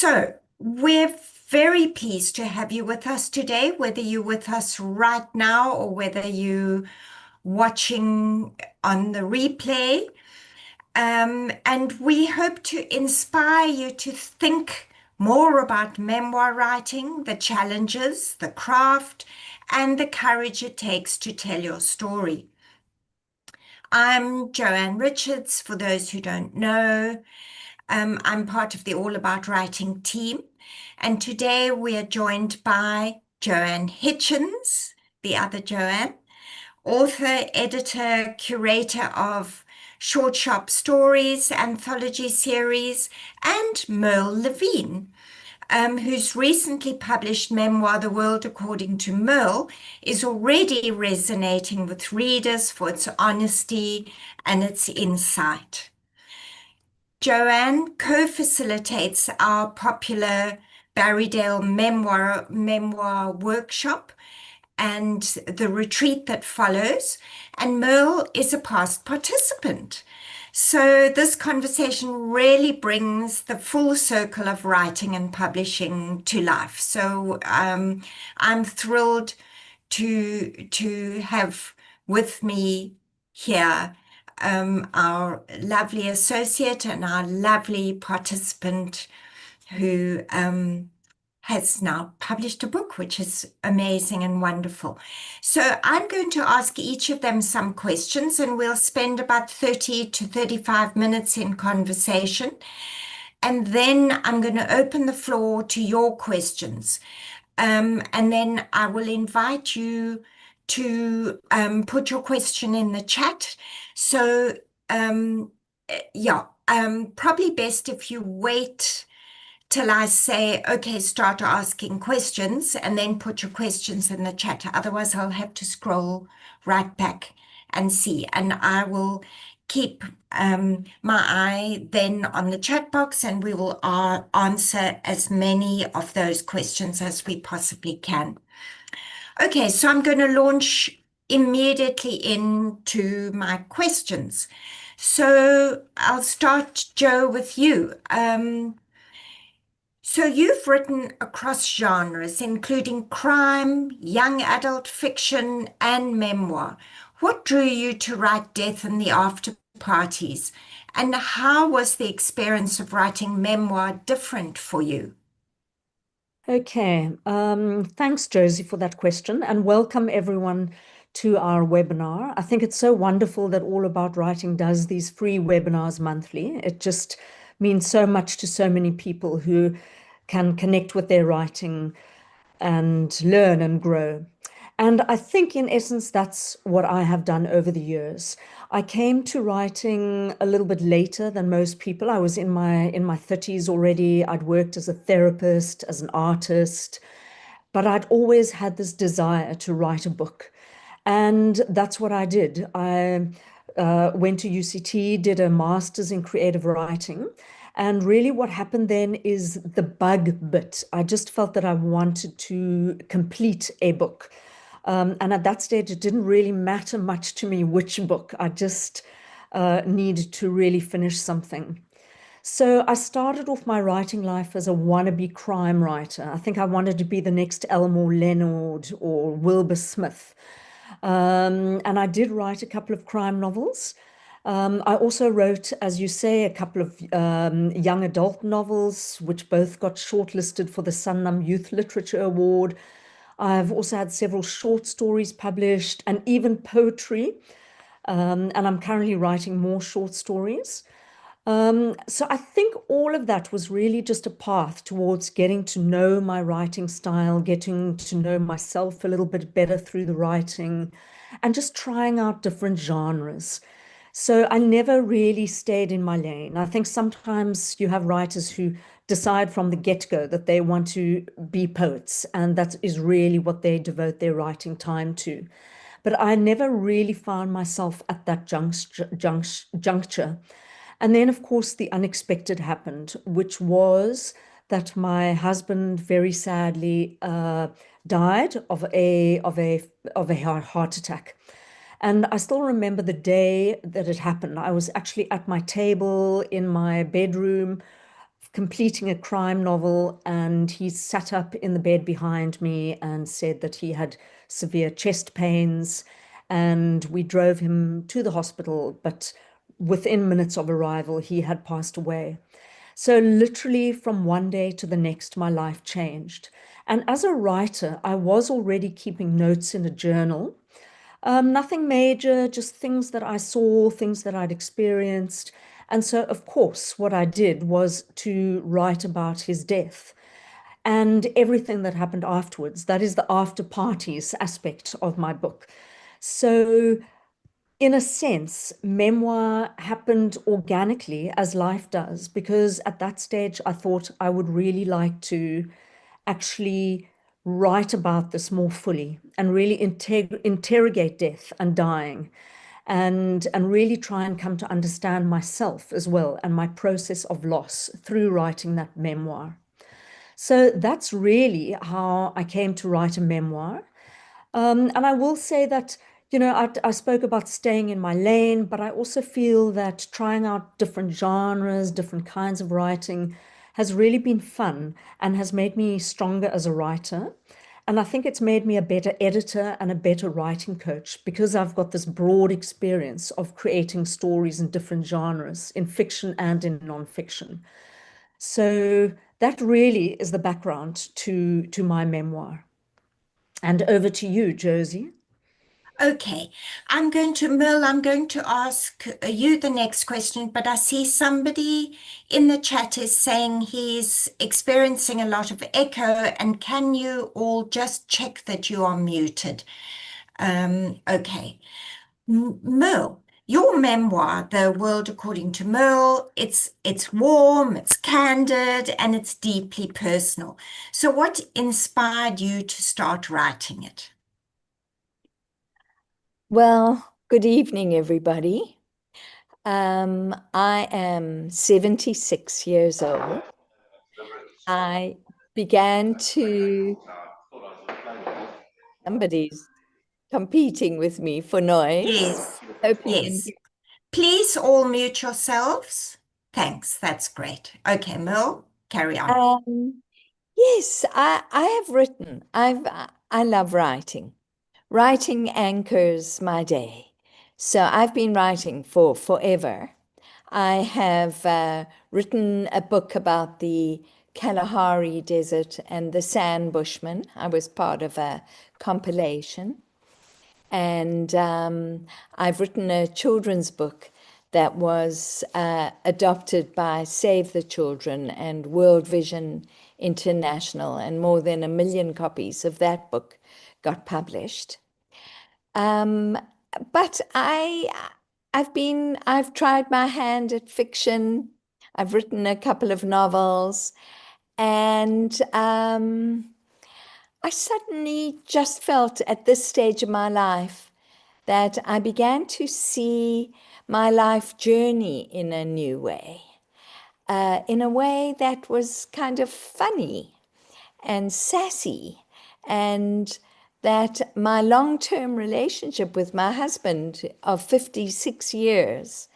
So, we're very pleased to have you with us today, whether you're with us right now or whether you're watching on the replay. And we hope to inspire you to think more about memoir writing, the challenges, the craft, and the courage it takes to tell your story. I'm Joanne Richards, for those who don't know. I'm part of the All About Writing team, and today we are joined by Joanne Hichens, the other Joanne, author, editor, curator of short, sharp stories, anthology series, and Merle Levin, whose recently published memoir, The World According to Merle, is already resonating with readers for its honesty and its insight. Joanne co-facilitates our popular Barrydale memoir workshop and the retreat that follows, and Merle is a past participant. So this conversation really brings the full circle of writing and publishing to life. So I'm thrilled to have with me here our lovely associate and our lovely participant who has now published a book, which is amazing and wonderful. So I'm going to ask each of them some questions, and we'll spend about 30 to 35 minutes in conversation. And then I'm going to open the floor to your questions. And then I will invite you to put your question in the chat. So, probably best if you wait till I say, okay, start asking questions, and then put your questions in the chat. Otherwise, I'll have to scroll right back and see. And I will keep my eye then on the chat box, and we will answer as many of those questions as we possibly can. Okay, so I'm going to launch immediately into my questions. So I'll start, Joe, with you. So you've written across genres, including crime, young adult fiction, and memoir. What drew you to write Death and the After Parties? And how was the experience of writing memoir different for you? Okay, thanks, Josie, for that question, and welcome everyone to our webinar. I think it's so wonderful that All About Writing does these free webinars monthly. It just means so much to so many people who can connect with their writing and learn and grow. And I think, in essence, that's what I have done over the years. I came to writing a little bit later than most people. I was in my 30s already. I'd worked as a therapist, as an artist, but I'd always had this desire to write a book. And that's what I did. I went to UCT, did a master's in creative writing. And really what happened then is the bug bit. I just felt that I wanted to complete a book. And at that stage, it didn't really matter much to me which book. I just needed to really finish something. So I started off my writing life as a wannabe crime writer. I think I wanted to be the next Elmore Leonard or Wilbur Smith. And I did write a couple of crime novels. I also wrote, as you say, a couple of young adult novels, which both got shortlisted for the Sanlam Youth Literature Award. I've also had several short stories published and even poetry. And I'm currently writing more short stories. So I think all of that was really just a path towards getting to know my writing style, getting to know myself a little bit better through the writing, and just trying out different genres. So I never really stayed in my lane. I think sometimes you have writers who decide from the get-go that they want to be poets, and that is really what they devote their writing time to. But I never really found myself at that juncture. And then, of course, the unexpected happened, which was that my husband very sadly died of a heart attack. And I still remember the day that it happened. I was actually at my table in my bedroom, completing a crime novel, and he sat up in the bed behind me and said that he had severe chest pains. And we drove him to the hospital, but within minutes of arrival, he had passed away. So, literally, from one day to the next, my life changed. And as a writer, I was already keeping notes in a journal. Nothing major, just things that I saw, things that I'd experienced. And so, of course, what I did was to write about his death and everything that happened afterwards. That is the after parties aspect of my book. So, in a sense, memoir happened organically as life does, because at that stage I thought I would really like to actually write about this more fully and really interrogate death and dying, and really try and come to understand myself as well and my process of loss through writing that memoir. So that's really how I came to write a memoir. And I will say that, I spoke about staying in my lane, but I also feel that trying out different genres, different kinds of writing has really been fun and has made me stronger as a writer. And I think it's made me a better editor and a better writing coach, because I've got this broad experience of creating stories in different genres, in fiction and in nonfiction. So that really is the background to my memoir. And over to you, Josie. Okay, Merle, I'm going to ask you the next question, but I see somebody in the chat is saying he's experiencing a lot of echo, and can you all just check that you are muted? Okay. Merle, your memoir, The World According to Merle, it's warm, it's candid, and it's deeply personal. So what inspired you to start writing it? Well, good evening, everybody. I am 76 years old. I began to, somebody's competing with me for noise. Yes, Hope you can yes. Please all mute yourselves. Thanks, that's great. Okay, Merle, carry hear. on. Yes, I have written. I love writing. Writing anchors my day. So I've been writing for forever. I have written a book about the Kalahari Desert and the Sand Bushmen. I was part of a compilation. And I've written a children's book that was adopted by Save the Children and World Vision International, and more than 1 million copies of that book got published. But I've tried my hand at fiction. I've written a couple of novels, and I suddenly just felt at this stage of my life that I began to see my life journey in a new way, in a way that was kind of funny and sassy, and that my long-term relationship with my husband of 56 years,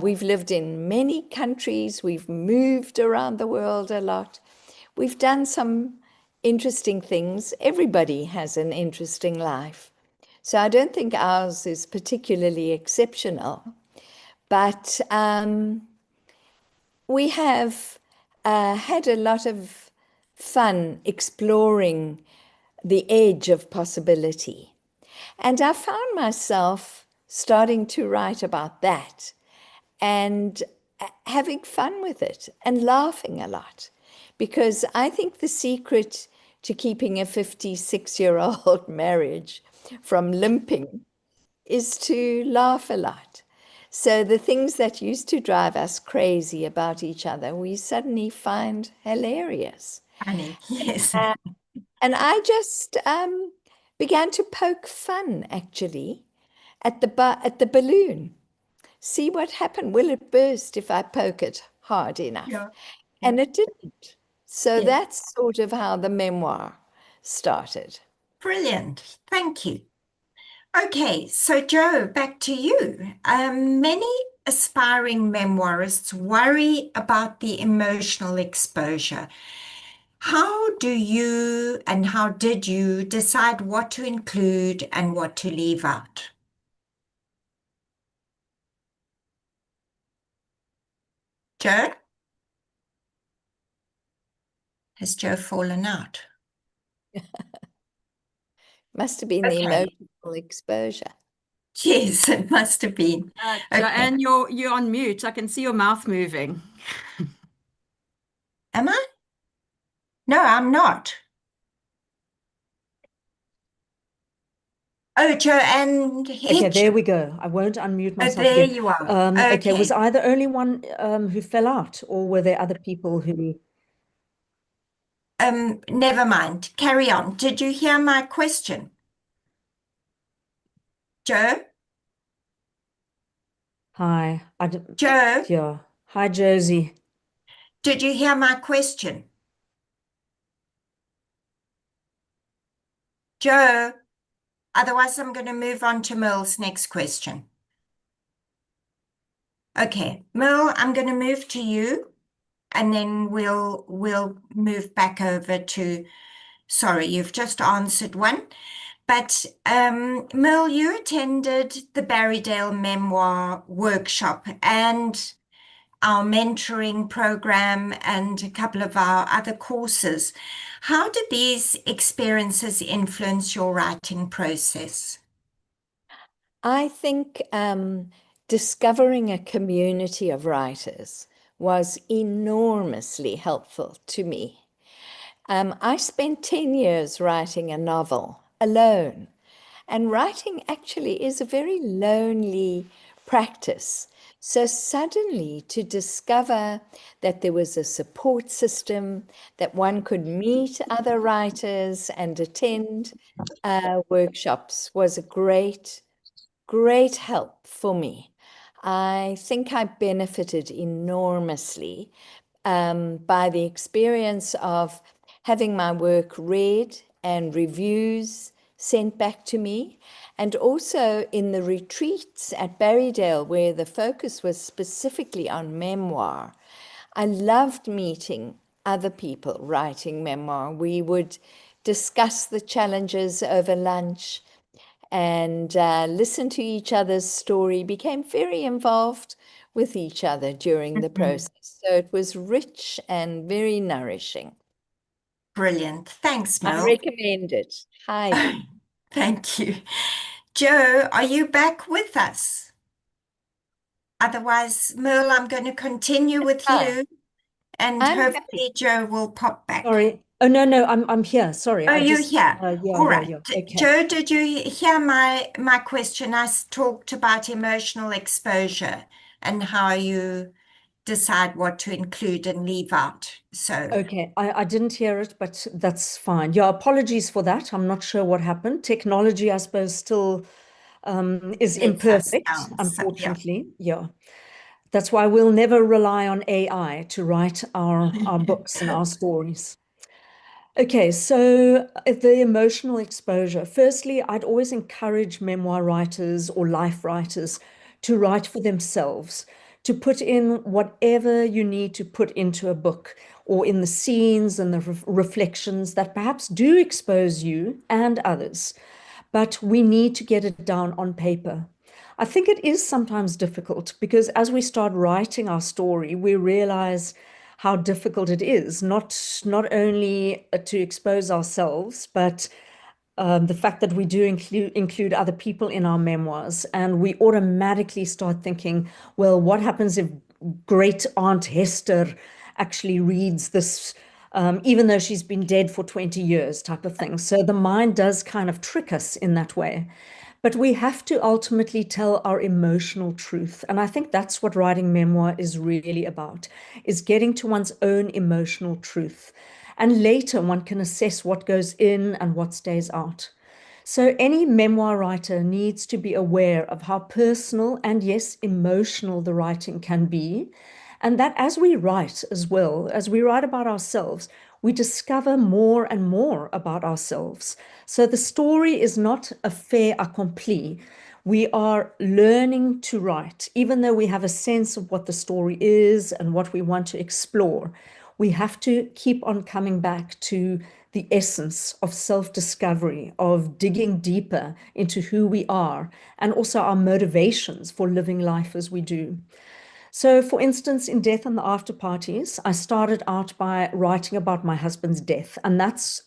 we've lived in many countries, we've moved around the world a lot, we've done some interesting things. Everybody has an interesting life. So I don't think ours is particularly exceptional, but we have had a lot of fun exploring the edge of possibility. And I found myself starting to write about that and having fun with it and laughing a lot. Because I think the secret to keeping a 56-year-old marriage from limping is to laugh a lot. So the things that used to drive us crazy about each other, we suddenly find hilarious. Honey, yes. Uh, and I just began to poke fun, actually, at the balloon. See what happened. Will it burst if I poke it hard enough? Yeah, yeah, And it didn't. So yes. that's sort of how the memoir started. Brilliant. Thank you. Okay, so Joe, back to you. Many aspiring memoirists worry about the emotional exposure. How do you and how did you decide what to include and what to leave out? Joe? Has Joe fallen out? Must have been the Okay. emotional exposure. Yes, it must have been. Okay. Joanne, you're on mute. I can see your mouth moving. Am I? No, I'm not. Oh, Joanne Okay, Hitch. there we go. I won't unmute Oh, myself there again. you are. Okay, was Okay. I the only one who fell out, or were there other people who? Never mind. Carry on. Did you hear my question? Joe? Hi, Joe, yeah. Hi, Josie. did you hear my question? Joe? Otherwise, I'm going to move on to Merle's next question. Okay, Merle, I'm going to move to you, and then we'll move back over to, sorry, you've just answered one. But Merle, you attended the Barrydale Memoir workshop and our mentoring program and a couple of our other courses. How did these experiences influence your writing process? I think discovering a community of writers was enormously helpful to me. I spent 10 years writing a novel alone, and writing actually is a very lonely practice. So suddenly to discover that there was a support system, that one could meet other writers and attend workshops was a great help for me. I think I benefited enormously by the experience of having my work read and reviews sent back to me, and also in the retreats at Barrydale, where the focus was specifically on memoir. I loved meeting other people writing memoir. We would discuss the challenges over lunch and listen to each other's story, became very involved with each other during the process. So it was rich and very nourishing. Brilliant. Thanks, I Merle. recommend it highly. Thank you. Joe, are you back with us? Otherwise, Merle, I'm going to continue with Hi, you and I'm happy. hopefully Joe will pop back. Sorry. Oh no, I'm here. Sorry, Oh, I you're just here. All right. yeah. Okay. Joe, did you hear my question? I talked about emotional exposure and how you decide what to include and leave out. So, Okay, I didn't hear it, but that's fine. Yeah, apologies for that. I'm not sure what happened. Technology, I suppose, still is lets us imperfect, down. So, yeah. unfortunately. Yeah. That's why we'll never rely on AI to write our books and our stories. Okay, so the emotional exposure. Firstly, I'd always encourage memoir writers or life writers to write for themselves, to put in whatever you need to put into a book or in the scenes and the reflections that perhaps do expose you and others. But we need to get it down on paper. I think it is sometimes difficult because as we start writing our story, we realize how difficult it is, not only to expose ourselves, but the fact that we do include other people in our memoirs, and we automatically start thinking, well, what happens if great Aunt Hester actually reads this, even though she's been dead for 20 years, type of thing. So the mind does kind of trick us in that way. But we have to ultimately tell our emotional truth. And I think that's what writing memoir is really about, is getting to one's own emotional truth. And later one can assess what goes in and what stays out. So any memoir writer needs to be aware of how personal and, yes, emotional the writing can be. And that as we write as well, as we write about ourselves, we discover more and more about ourselves. So the story is not a fait accompli. We are learning to write, even though we have a sense of what the story is and what we want to explore. We have to keep on coming back to the essence of self-discovery, of digging deeper into who we are, and also our motivations for living life as we do. So, for instance, in Death and the After Parties, I started out by writing about my husband's death, and that's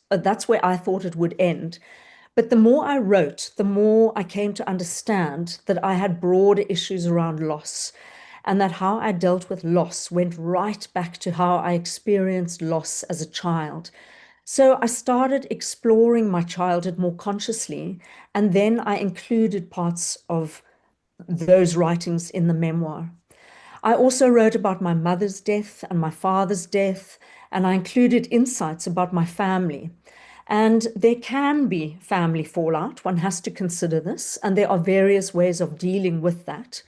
where I thought it would end. But the more I wrote, the more I came to understand that I had broader issues around loss, and that how I dealt with loss went right back to how I experienced loss as a child. So I started exploring my childhood more consciously, and then I included parts of those writings in the memoir. I also wrote about my mother's death and my father's death, and I included insights about my family. And there can be family fallout. One has to consider this, and there are various ways of dealing with that.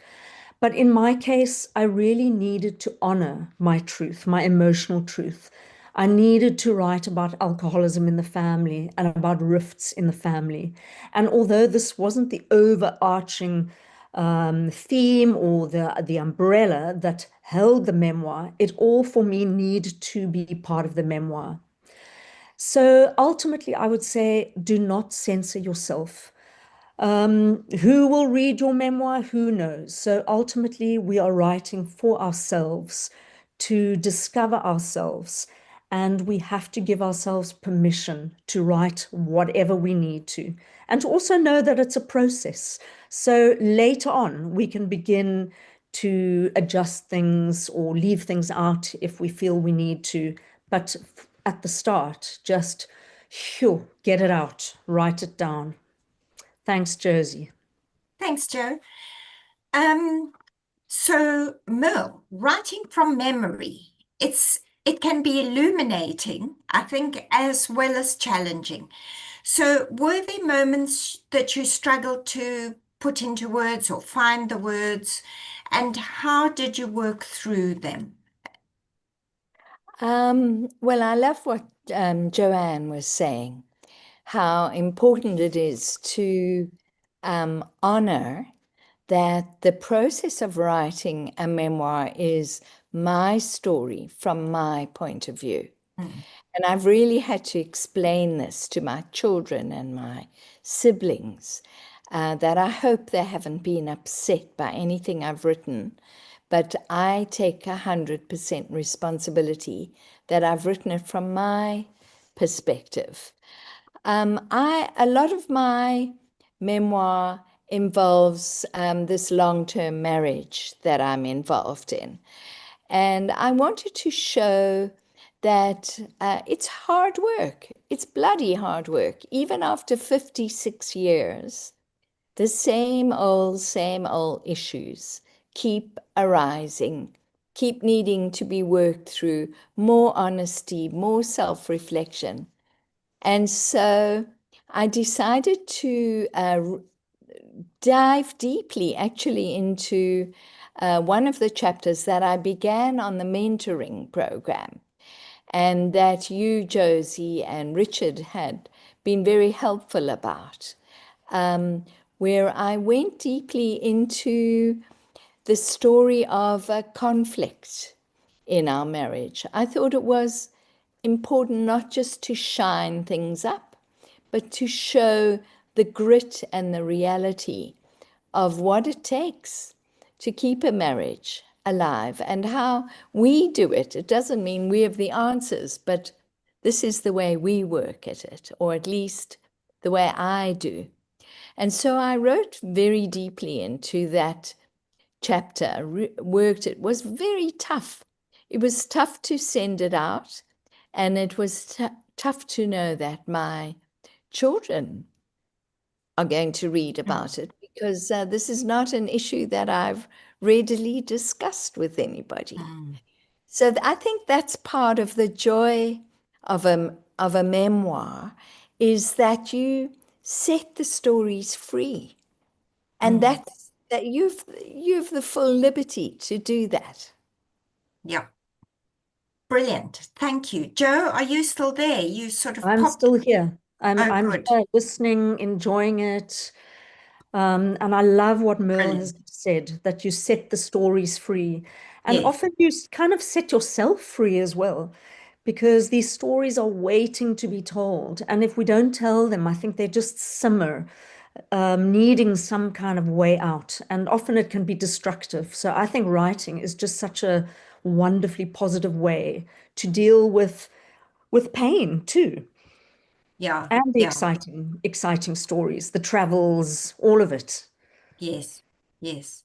But in my case, I really needed to honor my truth, my emotional truth. I needed to write about alcoholism in the family and about rifts in the family. And although this wasn't the overarching theme or the umbrella that held the memoir, it all for me needed to be part of the memoir. So ultimately, I would say do not censor yourself. Who will read your memoir? Who knows? So ultimately, we are writing for ourselves to discover ourselves, and we have to give ourselves permission to write whatever we need to, and to also know that it's a process. So later on, we can begin to adjust things or leave things out if we feel we need to. But at the start, just get it out, write it down. Thanks, Josie. Thanks, Joe. So Merle, writing from memory, it can be illuminating, I think, as well as challenging. So were there moments that you struggled to put into words or find the words, and how did you work through them? Well, I love what Joanne was saying, how important it is to honor that the process of writing a memoir is my story from my point of view. And I've really had to explain this to my children and my siblings, that I hope they haven't been upset by anything I've written, but I take 100% responsibility that I've written it from my perspective. A lot of my memoir involves this long-term marriage that I'm involved in. And I wanted to show that it's hard work. It's bloody hard work. Even after 56 years, the same old issues keep arising, keep needing to be worked through, more honesty, more self-reflection. And so I decided to dive deeply actually into one of the chapters that I began on the mentoring program, and that you, Josie, and Richard had been very helpful about, where I went deeply into the story of a conflict in our marriage. I thought it was important not just to shine things up, but to show the grit and the reality of what it takes to keep a marriage alive and how we do it. It doesn't mean we have the answers, but this is the way we work at it, or at least the way I do. And so I wrote very deeply into that chapter, worked. It was very tough. It was tough to send it out, and it was tough to know that my children are going to read about it, because this is not an issue that I've readily discussed with anybody. So I think that's part of the joy of a memoir, is that you set the stories free, and that you've the full liberty to do that. Yeah. Brilliant. Thank you. Joe, are you still there? You sort of I'm popped. still here. I'm Oh, good. here listening, enjoying it. And I love what Merle has Brilliant. said, that you set the stories free. And Yes. often you kind of set yourself free as well, because these stories are waiting to be told. And if we don't tell them, I think they just simmer, needing some kind of way out. And often it can be destructive. So I think writing is just such a wonderfully positive way to deal with pain too. Yeah. And the Yeah. exciting stories, the travels, all of it. Yes. Yes.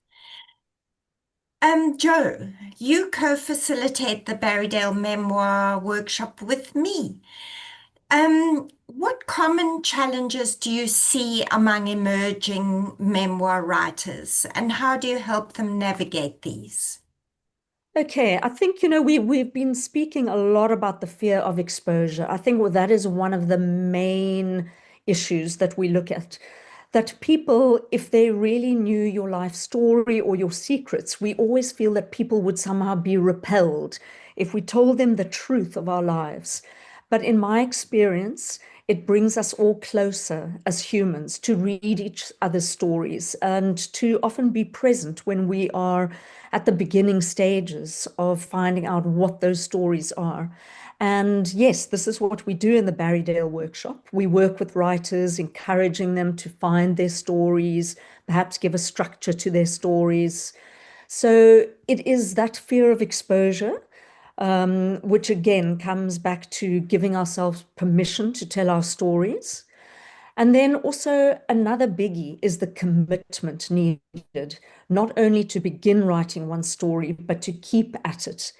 Joe, you co-facilitate the Barrydale Memoir workshop with me. What common challenges do you see among emerging memoir writers, and how do you help them navigate these? Okay, I think, we've been speaking a lot about the fear of exposure. I think that is one of the main issues that we look at. That people, if they really knew your life story or your secrets, we always feel that people would somehow be repelled if we told them the truth of our lives. But in my experience, it brings us all closer as humans to read each other's stories and to often be present when we are at the beginning stages of finding out what those stories are. And yes, this is what we do in the Barrydale workshop. We work with writers, encouraging them to find their stories, perhaps give a structure to their stories. So it is that fear of exposure, which again comes back to giving ourselves permission to tell our stories. And then also another biggie is the commitment needed, not only to begin writing one story, but to keep at it.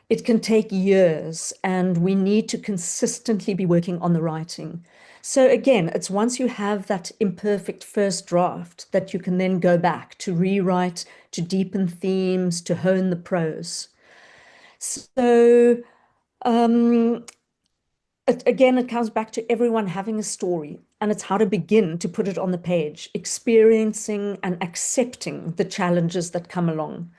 It can take years, and we need to consistently be working on the writing. So again, it's once you have that imperfect first draft that you can then go back to rewrite, to deepen themes, to hone the prose. So again, it comes back to everyone having a story, and it's how to begin to put it on the page, experiencing and accepting the challenges that come along.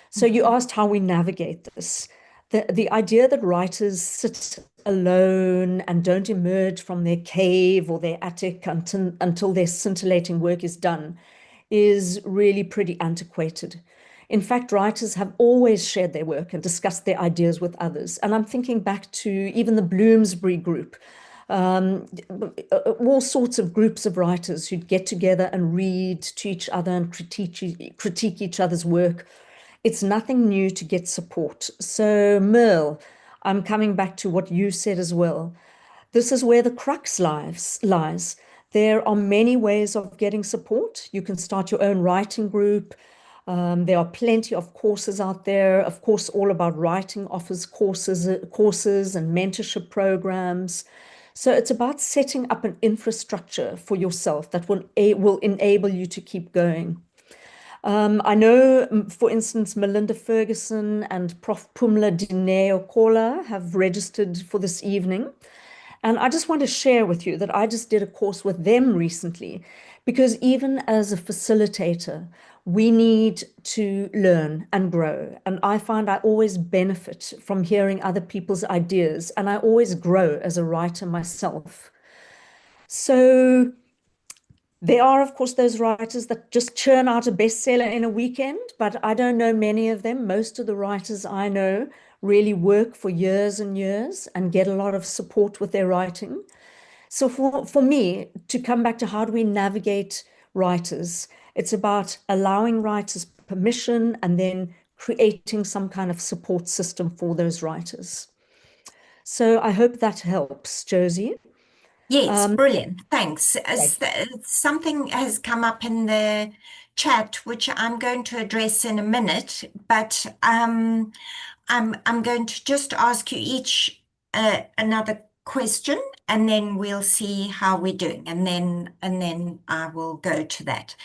So you asked how we navigate this. The idea that writers sit alone and don't emerge from their cave or their attic until their scintillating work is done is really pretty antiquated. In fact, writers have always shared their work and discussed their ideas with others. And I'm thinking back to even the Bloomsbury group, all sorts of groups of writers who'd get together and read to each other and critique each other's work. It's nothing new to get support. So, Merle, I'm coming back to what you said as well. This is where the crux lies. There are many ways of getting support. You can start your own writing group. There are plenty of courses out there. Of course, All About Writing offers courses and mentorship programs. So it's about setting up an infrastructure for yourself that will enable you to keep going. I know, for instance, Melinda Ferguson and Prof. Pumla Dineo-Kola have registered for this evening. And I just want to share with you that I just did a course with them recently, because even as a facilitator, we need to learn and grow. And I find I always benefit from hearing other people's ideas, and I always grow as a writer myself. So there are, of course, those writers that just churn out a bestseller in a weekend, but I don't know many of them. Most of the writers I know really work for years and years and get a lot of support with their writing. So for me, to come back to how do we navigate writers, it's about allowing writers permission and then creating some kind of support system for those writers. So I hope that helps, Josie. Yes, brilliant. Thanks. Great. Something has come up in the chat, which I'm going to address in a minute, but I'm going to just ask you each another question, and then we'll see how we're doing, and then I will go to that.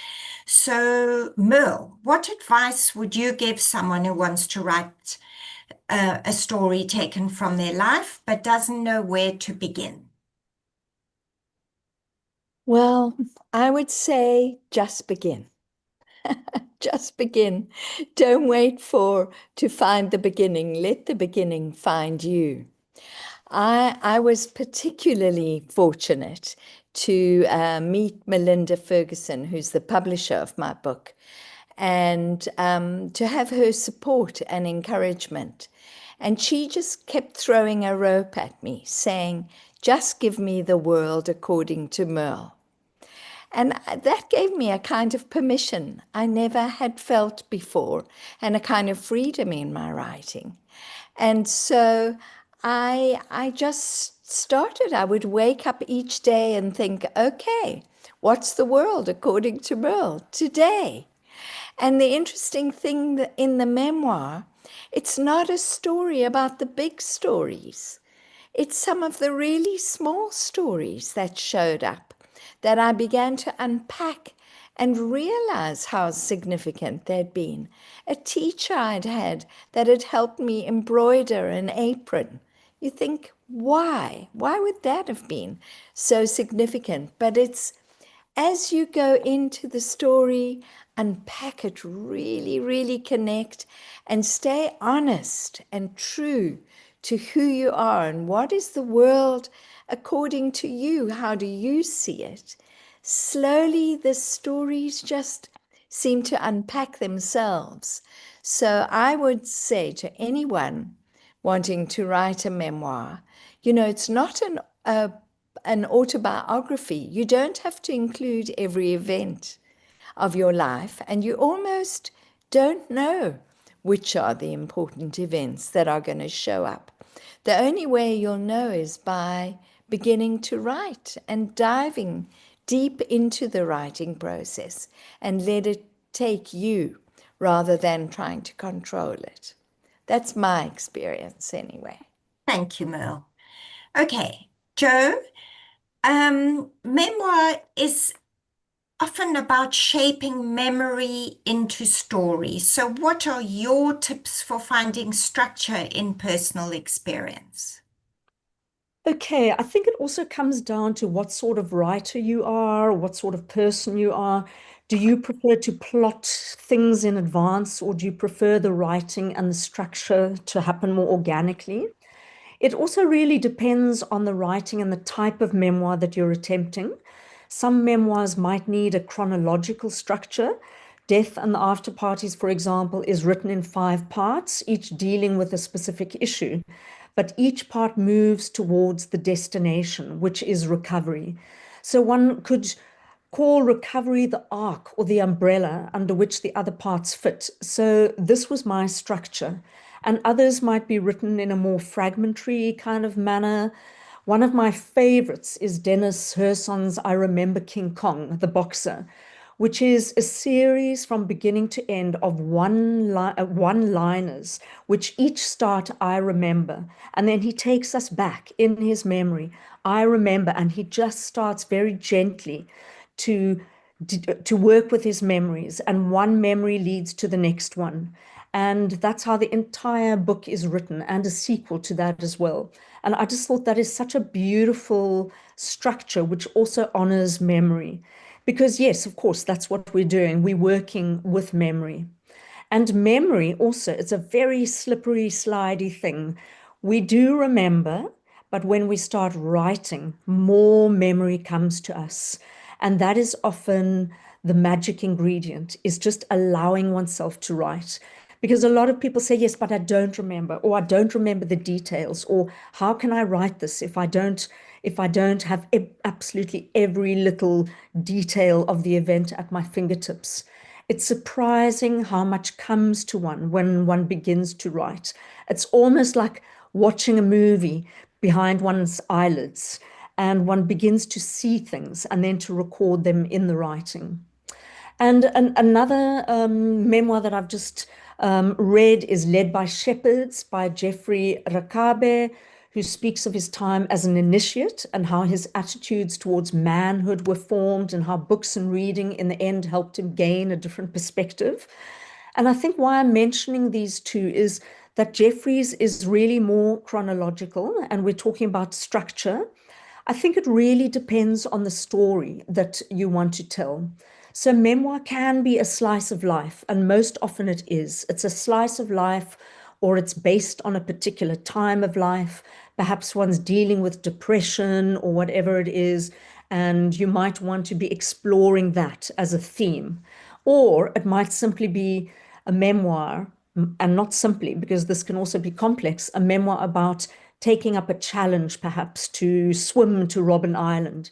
So, Merle, what advice would you give someone who wants to write a story taken from their life but doesn't know where to begin? Well, I would say just begin. Just begin. Don't wait to find the beginning. Let the beginning find you. I was particularly fortunate to meet Melinda Ferguson, who's the publisher of my book, and to have her support and encouragement. And she just kept throwing a rope at me, saying, just give me the world according to Merle. And that gave me a kind of permission I never had felt before, and a kind of freedom in my writing. And so I just started. I would wake up each day and think, okay, what's the world according to Merle today? And the interesting thing in the memoir, it's not a story about the big stories. It's some of the really small stories that showed up that I began to unpack and realize how significant they'd been. A teacher I'd had that had helped me embroider an apron. You think, why? Why would that have been so significant? But it's as you go into the story, unpack it, really, really connect, and stay honest and true to who you are and what is the world according to you. How do you see it? Slowly, the stories just seem to unpack themselves. So I would say to anyone wanting to write a memoir, it's not an autobiography. You don't have to include every event of your life, and you almost don't know which are the important events that are going to show up. The only way you'll know is by beginning to write and diving deep into the writing process and let it take you rather than trying to control it. That's my experience anyway. Thank you, Merle. Okay, Joe, memoir is often about shaping memory into story. So what are your tips for finding structure in personal experience? Okay, I think it also comes down to what sort of writer you are, what sort of person you are. Do you prefer to plot things in advance, or do you prefer the writing and the structure to happen more organically? It also really depends on the writing and the type of memoir that you're attempting. Some memoirs might need a chronological structure. Death and the After Parties, for example, is written in 5 parts, each dealing with a specific issue. But each part moves towards the destination, which is recovery. So one could call recovery the arc or the umbrella under which the other parts fit. So this was my structure. And others might be written in a more fragmentary kind of manner. One of my favorites is Dennis Herson's I Remember King Kong, the boxer, which is a series from beginning to end of one-liners, which each start I remember. And then he takes us back in his memory. I remember, and he just starts very gently to work with his memories, and one memory leads to the next one. And that's how the entire book is written, and a sequel to that as well. And I just thought that is such a beautiful structure, which also honors memory. Because yes, of course, that's what we're doing. We're working with memory. And memory also, it's a very slippery, slidey thing. We do remember, but when we start writing, more memory comes to us. And that is often the magic ingredient, is just allowing oneself to write. Because a lot of people say, yes, but I don't remember, or I don't remember the details, or how can I write this if I don't have absolutely every little detail of the event at my fingertips? It's surprising how much comes to one when one begins to write. It's almost like watching a movie behind one's eyelids, and one begins to see things and then to record them in the writing. And another memoir that I've just read is Led by Shepherds by Jeffrey Rakabe, who speaks of his time as an initiate and how his attitudes towards manhood were formed, and how books and reading in the end helped him gain a different perspective. And I think why I'm mentioning these two is that Jeffrey's is really more chronological, and we're talking about structure. I think it really depends on the story that you want to tell. So memoir can be a slice of life, and most often it is. It's a slice of life, or it's based on a particular time of life. Perhaps one's dealing with depression or whatever it is, and you might want to be exploring that as a theme. Or it might simply be a memoir, and not simply, because this can also be complex, a memoir about taking up a challenge, perhaps to swim to Robben Island.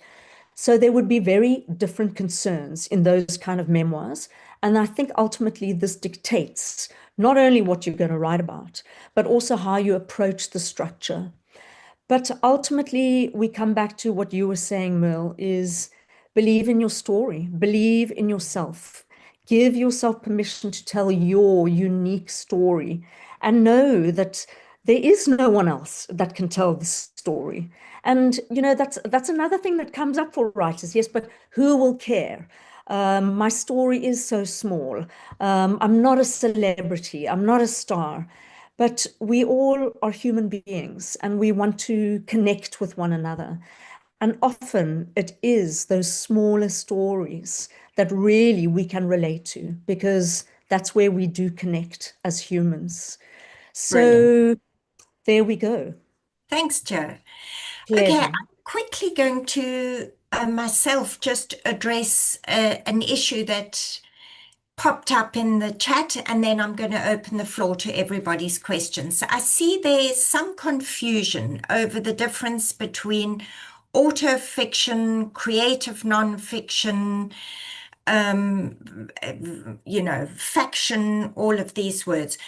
So there would be very different concerns in those kind of memoirs. And I think ultimately this dictates not only what you're going to write about, but also how you approach the structure. But ultimately, we come back to what you were saying, Merle, is believe in your story, believe in yourself, give yourself permission to tell your unique story, and know that there is no one else that can tell this story. And that's another thing that comes up for writers. Yes, but who will care? My story is so small. I'm not a celebrity. I'm not a star. But we all are human beings and we want to connect with one another. And often it is those smaller stories that really we can relate to, because that's where we do connect as humans. Brilliant. So there we go. Thanks, Joe. Okay, Pleasure. I'm quickly going to myself just address an issue that popped up in the chat, and then I'm going to open the floor to everybody's questions. I see there's some confusion over the difference between autofiction, creative nonfiction, faction, all of these words,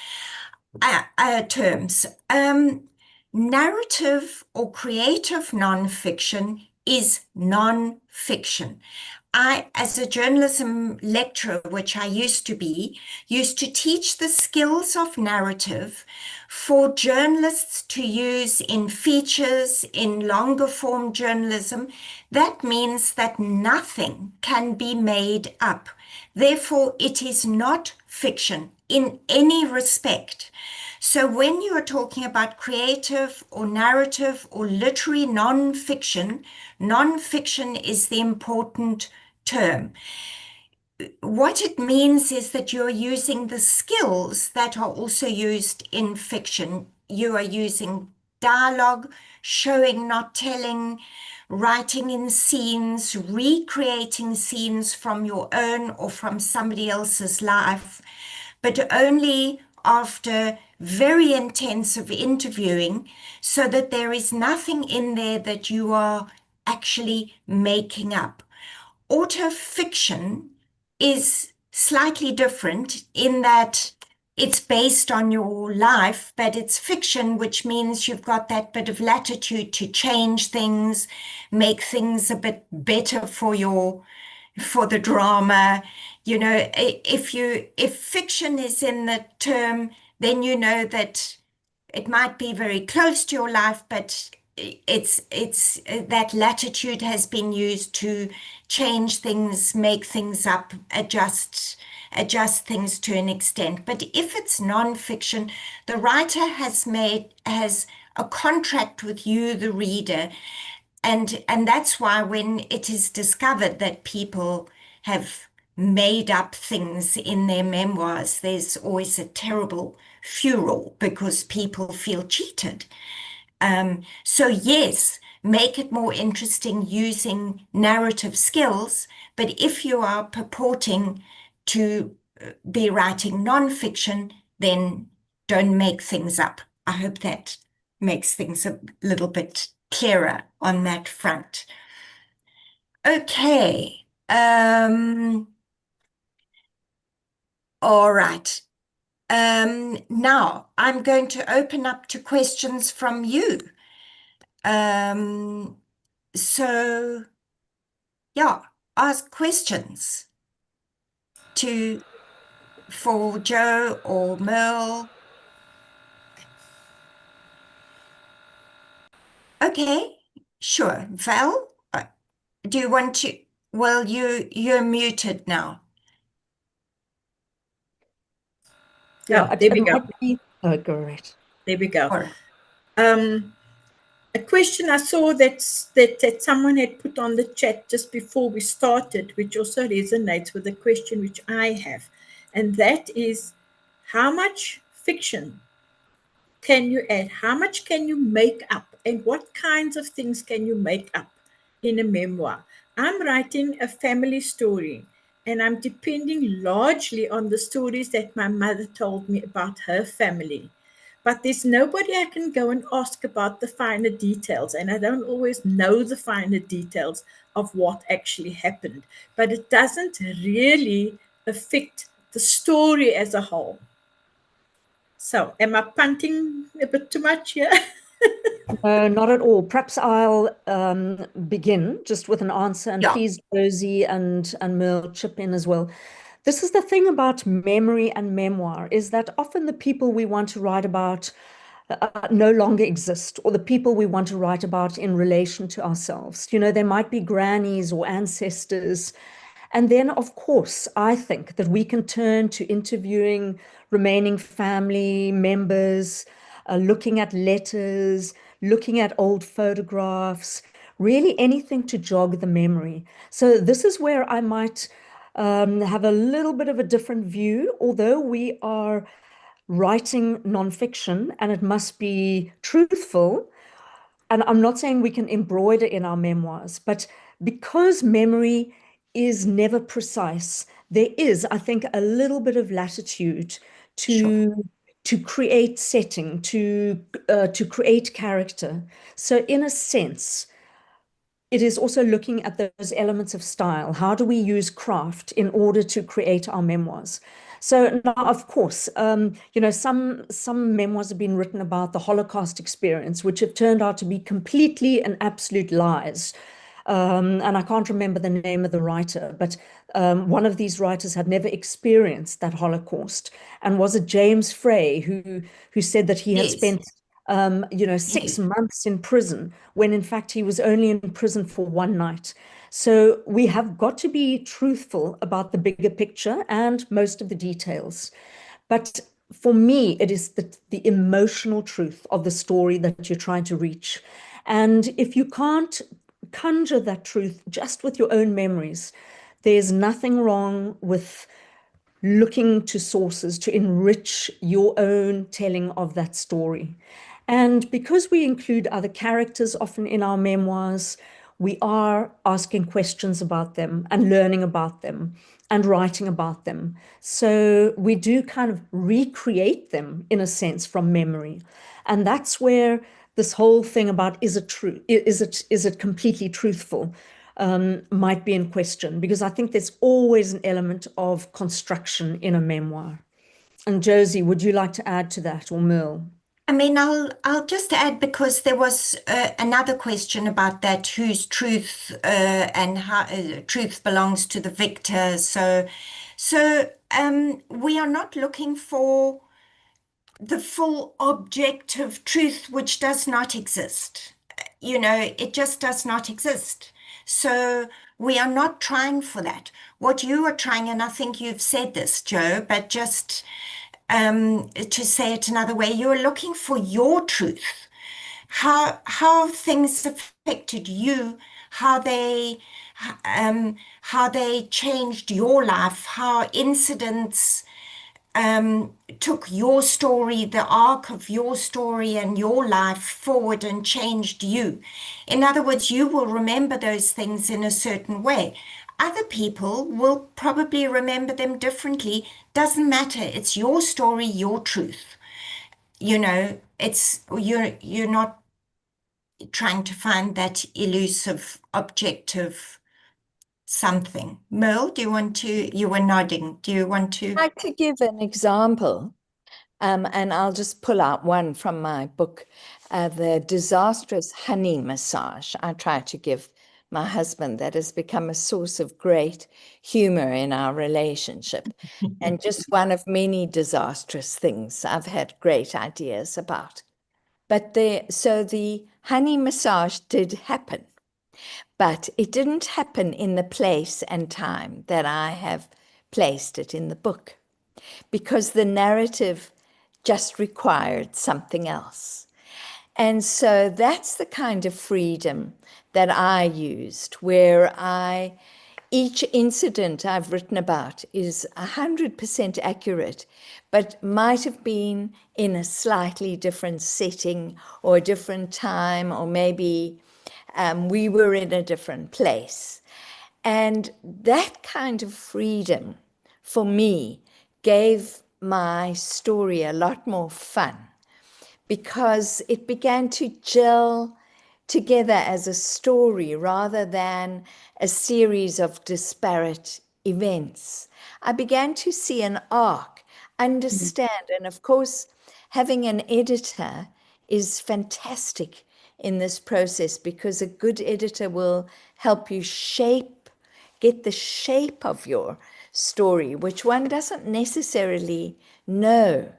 terms. Narrative or creative nonfiction is nonfiction. I, as a journalism lecturer, which I used to be, used to teach the skills of narrative for journalists to use in features, in longer form journalism. That means that nothing can be made up. Therefore, it is not fiction in any respect. So when you are talking about creative or narrative or literary nonfiction, nonfiction is the important term. What it means is that you're using the skills that are also used in fiction. You are using dialogue, showing, not telling, writing in scenes, recreating scenes from your own or from somebody else's life, but only after very intensive interviewing, so that there is nothing in there that you are actually making up. Autofiction is slightly different in that it's based on your life, but it's fiction, which means you've got that bit of latitude to change things, make things a bit better for the drama. If fiction is in the term, then you know that it might be very close to your life, but it's that latitude has been used to change things, make things up, adjust things to an extent. But if it's nonfiction, the writer has a contract with you, the reader, and that's why when it is discovered that people have made up things in their memoirs, there's always a terrible furor because people feel cheated. So yes, make it more interesting using narrative skills, but if you are purporting to be writing nonfiction, then don't make things up. I hope that makes things a little bit clearer on that front. Okay. All right. Now I'm going to open up to questions from you. So yeah, ask questions for Joe or Merle. Okay, sure. Val, do you want to? Well, you're muted now. Yeah, there we go. Oh, great. There we go. Or, A question I saw that someone had put on the chat just before we started, which also resonates with the question which I have, and that is, how much fiction can you add? How much can you make up? And what kinds of things can you make up? in a memoir. I'm writing a family story, and I'm depending largely on the stories that my mother told me about her family. But there's nobody I can go and ask about the finer details, and I don't always know the finer details of what actually happened. But it doesn't really affect the story as a whole. So, am I punting a bit too much here? No, not at all. Perhaps I'll begin just with an answer, and Yeah, please, Rosie and Merle, chip in as well. This is the thing about memory and memoir, is that often the people we want to write about no longer exist, or the people we want to write about in relation to ourselves. You know, they might be grannies or ancestors. And then, of course, I think that we can turn to interviewing remaining family members, looking at letters, looking at old photographs, really anything to jog the memory. So this is where I might have a little bit of a different view, although we are writing nonfiction and it must be truthful. And I'm not saying we can embroider in our memoirs, but because memory is never precise, there is, I think, a little bit of latitude sure. to create setting, to create character. So in a sense, it is also looking at those elements of style. How do we use craft in order to create our memoirs? So now, of course, you know, some memoirs have been written about the Holocaust experience, which have turned out to be completely and absolute lies. And I can't remember the name of the writer, but one of these writers had never experienced that Holocaust. And was it James Frey who said that he had Yes, spent you know, 6 months in prison when in fact he was only in prison for one night. So we have got to be truthful about the bigger picture and most of the details. But for me, it is the emotional truth of the story that you're trying to reach. And if you can't conjure that truth just with your own memories, there's nothing wrong with looking to sources to enrich your own telling of that story. And because we include other characters often in our memoirs, we are asking questions about them and learning about them and writing about them. So we do kind of recreate them in a sense from memory. And that's where this whole thing about is it true? Is it completely truthful? Might be in question, because I think there's always an element of construction in a memoir. And Josie, would you like to add to that, or Merle? I mean, I'll just add because there was another question about that, whose truth and how truth belongs to the victor. So we are not looking for the full objective truth, which does not exist. You know, it just does not exist. So we are not trying for that. What you are trying, and I think you've said this, Joe, but just to say it another way, you're looking for your truth, how things affected you, how they how they changed your life, how incidents took your story, the arc of your story and your life forward and changed you. In other words, you will remember those things in a certain way. Other people will probably remember them differently. Doesn't matter. It's your story, your truth. You know, it's you're not trying to find that elusive, objective something. Merle, do you want to, you were nodding. Do you want to? I'd like to give an example, and I'll just pull out one from my book, The Disastrous Honey Massage. I try to give my husband, that has become a source of great humor in our relationship, and just one of many disastrous things I've had great ideas about. But so the honey massage did happen, but it didn't happen in the place and time that I have placed it in the book, because the narrative just required something else. And so that's the kind of freedom that I used, where each incident I've written about is 100% accurate, but might have been in a slightly different setting or a different time, or maybe We were in a different place. And that kind of freedom for me gave my story a lot more fun because it began to gel together as a story rather than a series of disparate events. I began to see an arc, understand, and of course, having an editor is fantastic in this process because a good editor will help you get the shape of your story, which one doesn't necessarily know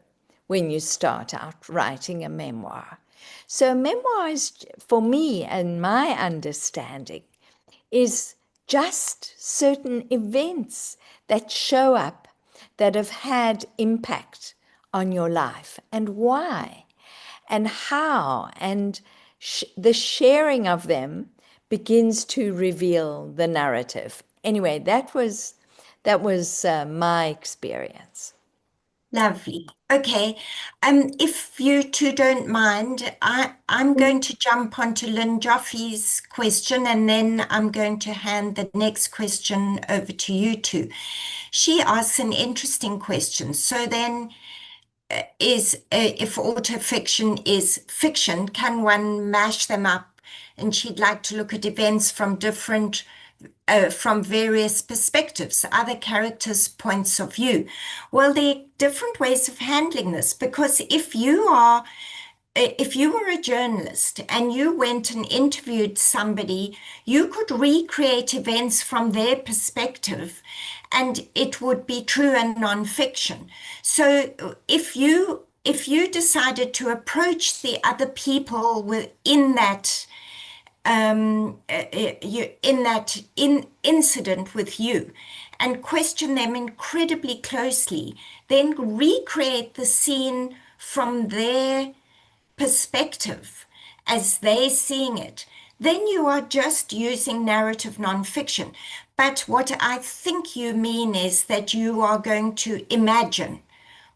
when you start out writing a memoir. So, memoir is, for me and my understanding, is just certain events that show up that have had impact on your life and why and how, and the sharing of them begins to reveal the narrative. Anyway, that was my experience. Lovely. Okay. If you two don't mind, I'm going to jump onto Lynn Joffe's question and then I'm going to hand the next question over to you two. She asks an interesting question. So then, if autofiction is fiction, can one mash them up? And she'd like to look at events from from various perspectives, other characters' points of view. Well, there are different ways of handling this because if you were a journalist and you went and interviewed somebody, you could recreate events from their perspective and it would be true and nonfiction. So if you decided to approach the other people within that incident with you and question them incredibly closely, then recreate the scene from their perspective as they're seeing it, then you are just using narrative nonfiction. But what I think you mean is that you are going to imagine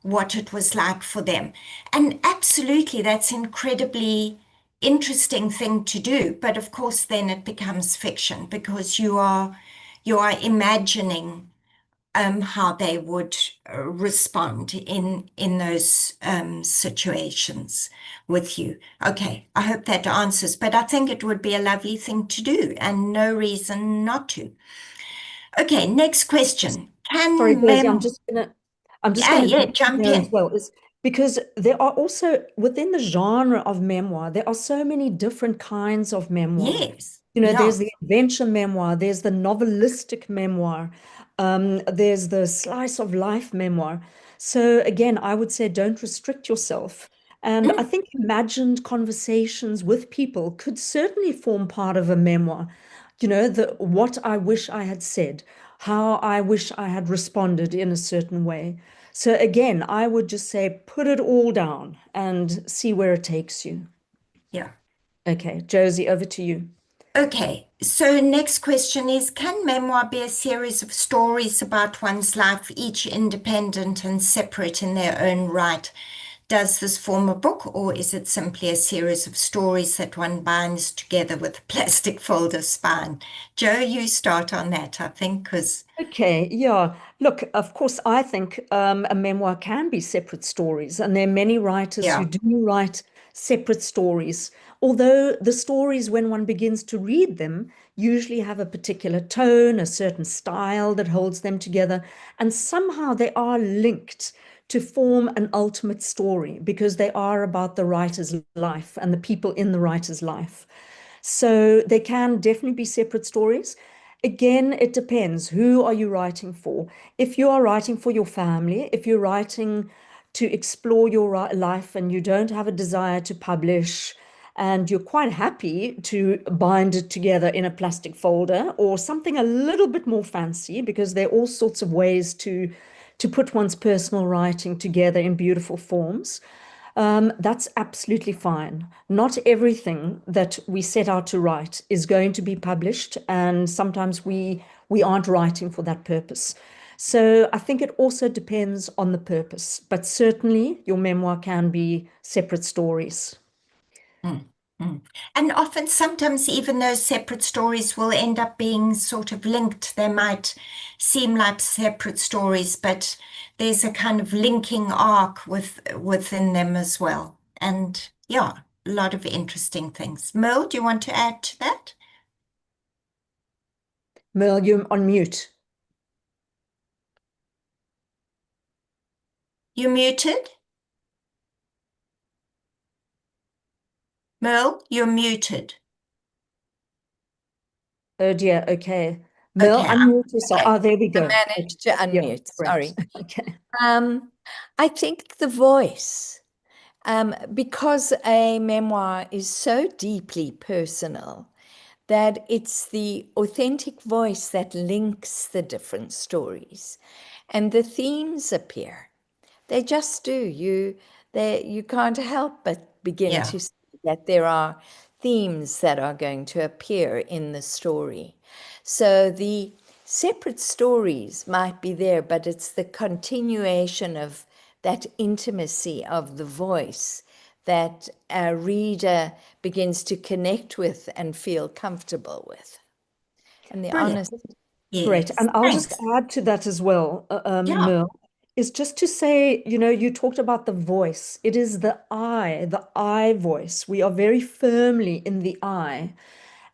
what it was like for them. And absolutely, that's incredibly interesting thing to do. But of course, then it becomes fiction because you are imagining how they would respond in those situations with you. Okay, I hope that answers, but I think it would be a lovely thing to do and no reason not to. Okay, next question. Sorry, Can Daisy, mem I'm just Yeah, going to yeah, jump in jump there as in. well, is because there are also within the genre of memoir, there are so many different kinds of memoir. Yes, You know, yeah. there's the adventure memoir, there's the novelistic memoir, there's the slice of life memoir. So again, I would say don't restrict yourself. And I Mm, think imagined conversations with people could certainly form part of a memoir. You know, the what I wish I had said, how I wish I had responded in a certain way. So again, I would just say put it all down and see where it takes you. yeah. Okay, Josie, over to you. Okay, so next question is, can memoir be a series of stories about one's life, each independent and separate in their own right? Does this form a book, or is it simply a series of stories that one binds together with a plastic folder spine? Joe, you start on that, I think, because Okay, yeah. Look, of course, I think a memoir can be separate stories, and there are many writers who yeah, do write separate stories. Although the stories, when one begins to read them, usually have a particular tone, a certain style that holds them together, and somehow they are linked to form an ultimate story because they are about the writer's life and the people in the writer's life. So they can definitely be separate stories. Again, it depends. Who are you writing for? If you are writing for your family, if you're writing to explore your life and you don't have a desire to publish and you're quite happy to bind it together in a plastic folder or something a little bit more fancy, because there are all sorts of ways to put one's personal writing together in beautiful forms. That's absolutely fine. Not everything that we set out to write is going to be published, and sometimes we aren't writing for that purpose. So I think it also depends on the purpose, but certainly your memoir can be separate stories. Mm. And often, sometimes, even those separate stories will end up being sort of linked. They might seem like separate stories, but there's a kind of linking arc within them as well. And yeah, a lot of interesting things. Merle, do you want to add to that? Merle, you're on mute. You muted? Merle, you're muted. Oh dear, okay. Merle, Okay. unmute yourself. Okay. Oh, there we I go. managed to Yeah, unmute, great. sorry. Okay. I think the voice, because a memoir is so deeply personal, that it's the authentic voice that links the different stories. And the themes appear. They just do. You can't help but begin Yeah. to see that there are themes that are going to appear in the story. So the separate stories might be there, but it's the continuation of that intimacy of the voice that a reader begins to connect with and feel comfortable with. And the Brilliant. honest, Great. Yes. And I'll just Thanks. add to that as well, Yeah. Merle, is just to say, you talked about the voice. It is the I voice. We are very firmly in the I.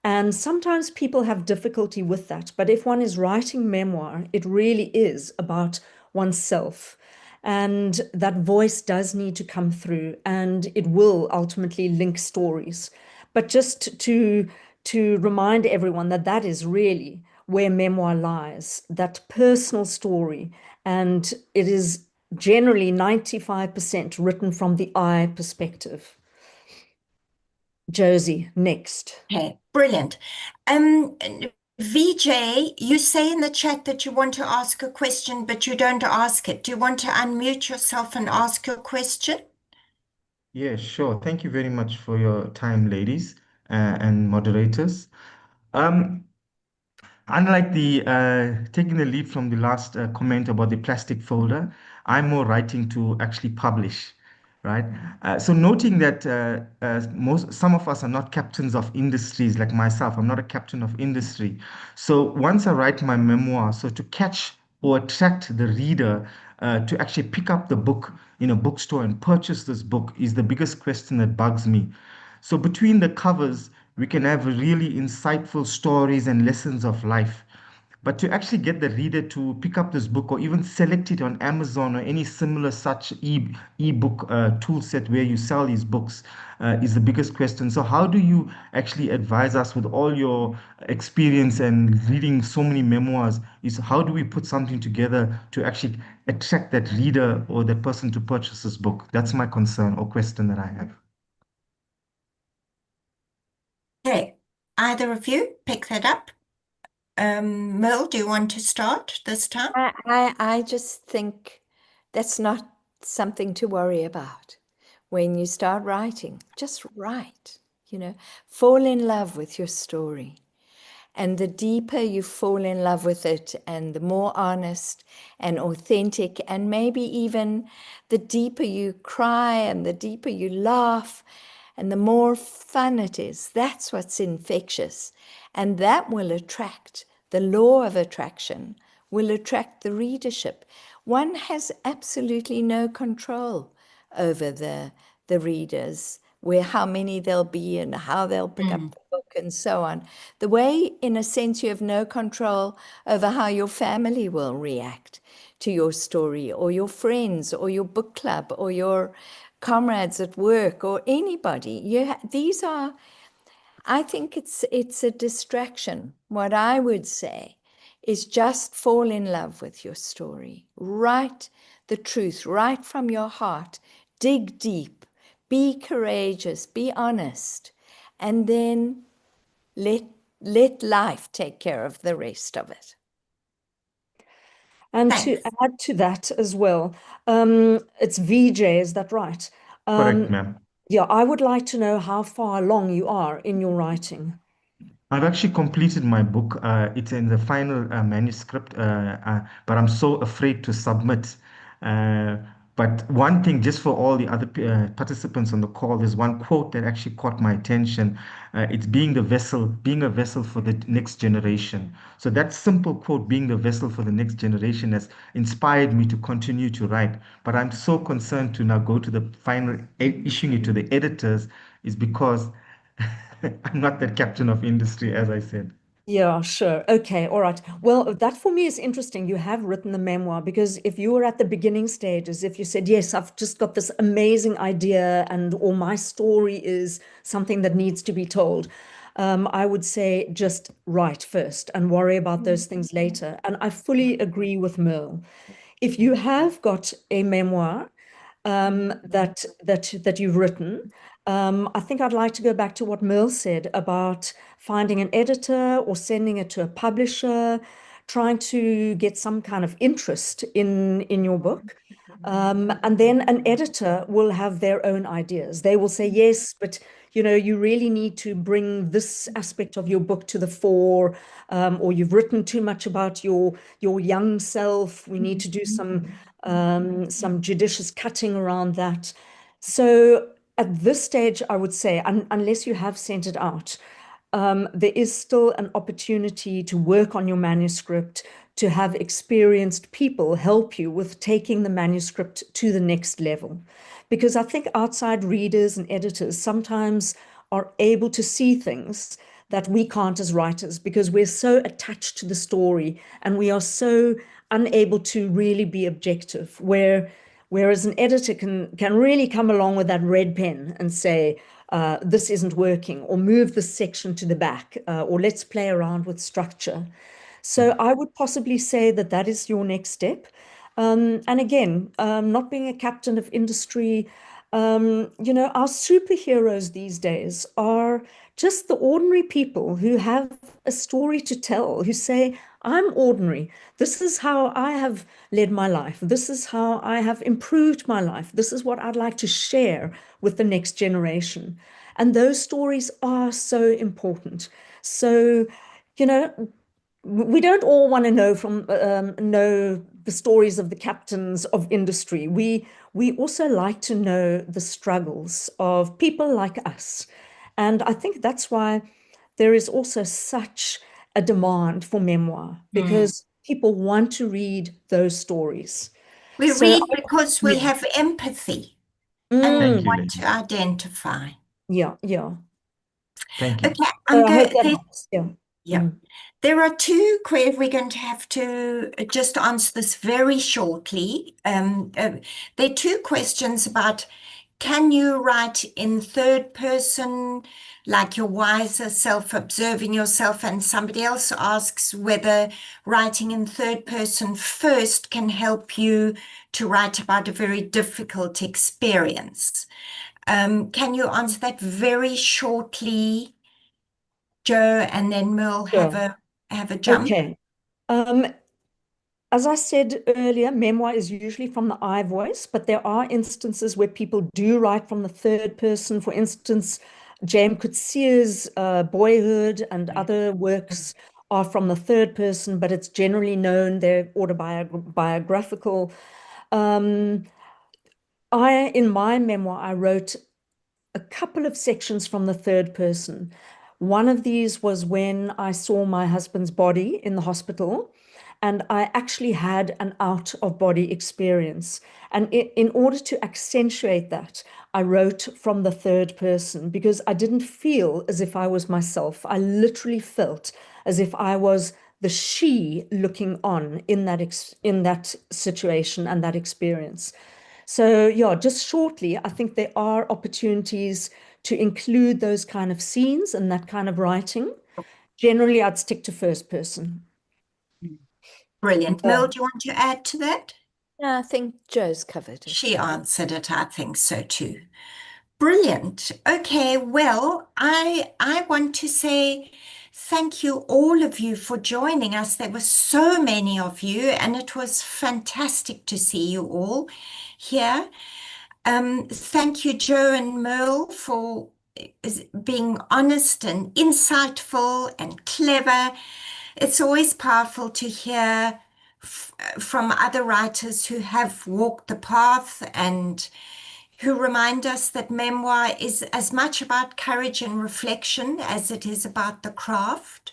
And sometimes people have difficulty with that. But if one is writing memoir, it really is about oneself. And that voice does need to come through, and it will ultimately link stories. But just to remind everyone that that is really where memoir lies, that personal story. And it is generally 95% written from the I perspective. Josie, next. Okay. Brilliant. Um, VJ, you say in the chat that you want to ask a question, but you don't ask it. Do you want to unmute yourself and ask your question? Yeah, sure. Thank you very much for your time, ladies, and moderators. Um, Unlike the taking the lead from the last comment about the plastic folder, I'm more writing to actually publish, right? So noting that some of us are not captains of industries like myself. I'm not a captain of industry. So once I write my memoir, so to catch or attract the reader to actually pick up the book in a bookstore and purchase this book is the biggest question that bugs me. So between the covers, we can have really insightful stories and lessons of life. But to actually get the reader to pick up this book or even select it on Amazon or any similar such ebook tool set where you sell these books is the biggest question. So how do you actually advise us with all your experience and reading so many memoirs? Is how do we put something together to actually attract that reader or that person to purchase this book? That's my concern or question that I have. Okay. Either of you pick that up. Merle, do you want to start this time? I just think that's not something to worry about. When you start writing, just write, fall in love with your story. And the deeper you fall in love with it, and the more honest and authentic, and maybe even the deeper you cry and the deeper you laugh, and the more fun it is, that's what's infectious. And that will attract, the law of attraction will attract the readership. One has absolutely no control over the readers, where how many there'll be and how they'll pick up the book and so on. The way, in a sense, you have no control over how your family will react to your story, or your friends, or your book club, or your comrades at work, or anybody. These are, I think it's a distraction. What I would say is just fall in love with your story. Write the truth right from your heart. Dig deep. Be courageous. Be honest. And then let life take care of the rest of it. And Thanks. to add to that as well, it's VJ, is that right? Correct, ma'am. Yeah, I would like to know how far along you are in your writing. I've actually completed my book. It's in the final manuscript, but I'm so afraid to submit. But one thing, just for all the other participants on the call, there's one quote that actually caught my attention. It's being a vessel for the next generation. So that simple quote, being the vessel for the next generation, has inspired me to continue to write. But I'm so concerned to now go to the final issuing it to the editors, is because I'm not that captain of industry, as I said. Yeah, sure. Okay, all right. Well, that for me is interesting. You have written the memoir because if you were at the beginning stages, if you said, yes, I've just got this amazing idea and or my story is something that needs to be told, I would say just write first and worry about those things later. And I fully agree with Merle. If you have got a memoir that you've written, I think I'd like to go back to what Merle said about finding an editor or sending it to a publisher, trying to get some kind of interest in your book. And then an editor will have their own ideas. They will say, yes, but you really need to bring this aspect of your book to the fore, or you've written too much about your young self. We need to do some judicious cutting around that. So at this stage, I would say, unless you have sent it out, there is still an opportunity to work on your manuscript, to have experienced people help you with taking the manuscript to the next level. Because I think outside readers and editors sometimes are able to see things that we can't as writers because we're so attached to the story and we are so unable to really be objective, whereas an editor can really come along with that red pen and say, this isn't working, or move this section to the back, or let's play around with structure. So I would possibly say that that is your next step. And again, not being a captain of industry, our superheroes these days are just the ordinary people who have a story to tell, who say, I'm ordinary. This is how I have led my life. This is how I have improved my life. This is what I'd like to share with the next generation. And those stories are so important. So, we don't all want to know the stories of the captains of industry. We also like to know the struggles of people like us. And I think that's why there is also such a demand for memoir, because people want to read those stories. We So, read because we yeah. have empathy and we Thank you, want to ladies. identify. Yeah, yeah. Thank you. Okay, So I hope that helps. Yeah. yeah. There are two queries. We're going to have to just answer this very shortly. There are two questions about, can you write in third person, like your wiser self observing yourself? And somebody else asks whether writing in third person first can help you to write about a very difficult experience. Can you answer that very shortly, Joe, and then Merle Sure. have a jump? Okay. As I said earlier, memoir is usually from the I voice, but there are instances where people do write from the third person. For instance, James Coetzee's Boyhood and other works are from the third person, but it's generally known they're autobiographical. In my memoir, I wrote a couple of sections from the third person. One of these was when I saw my husband's body in the hospital, and I actually had an out of body experience. And in order to accentuate that, I wrote from the third person because I didn't feel as if I was myself. I literally felt as if I was the she looking on in that situation and that experience. So yeah, just shortly, I think there are opportunities to include those kind of scenes and that kind of writing. Generally, I'd stick to first person. Brilliant. Yeah. Merle, do you want to add to that? No, I think Joe's covered it. She answered it. I think so too. Brilliant. Okay, well, I want to say thank you all of you for joining us. There were so many of you, and it was fantastic to see you all here. Thank you, Joe and Merle, for being honest and insightful and clever. It's always powerful to hear from other writers who have walked the path and who remind us that memoir is as much about courage and reflection as it is about the craft.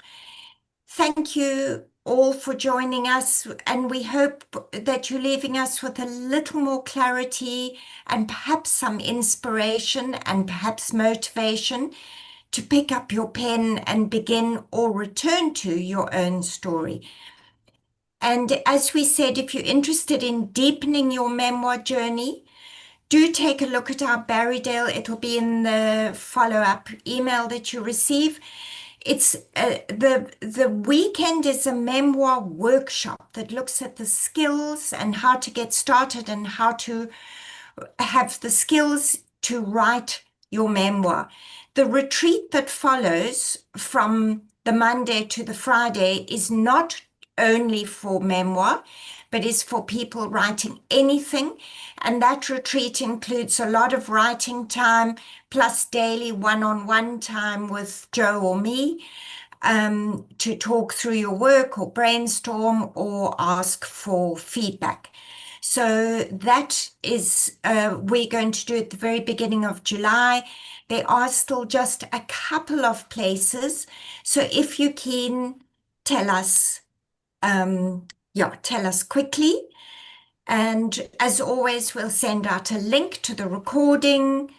Thank you all for joining us, and we hope that you're leaving us with a little more clarity and perhaps some inspiration and perhaps motivation to pick up your pen and begin or return to your own story. And as we said, if you're interested in deepening your memoir journey, do take a look at our Barrydale. It'll be in the follow-up email that you receive. It's the weekend is a memoir workshop that looks at the skills and how to get started and how to have the skills to write your memoir. The retreat that follows from the Monday to the Friday is not only for memoir, but is for people writing anything. And that retreat includes a lot of writing time plus daily one-on-one time with Joe or me to talk through your work or brainstorm or ask for feedback. So that is, we're going to do at the very beginning of July. There are still just a couple of places. So if you can, tell us, tell us quickly. And as always, we'll send out a link to the recording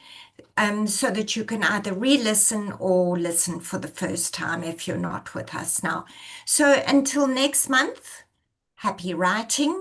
so that you can either re-listen or listen for the first time if you're not with us now. So until next month, happy writing.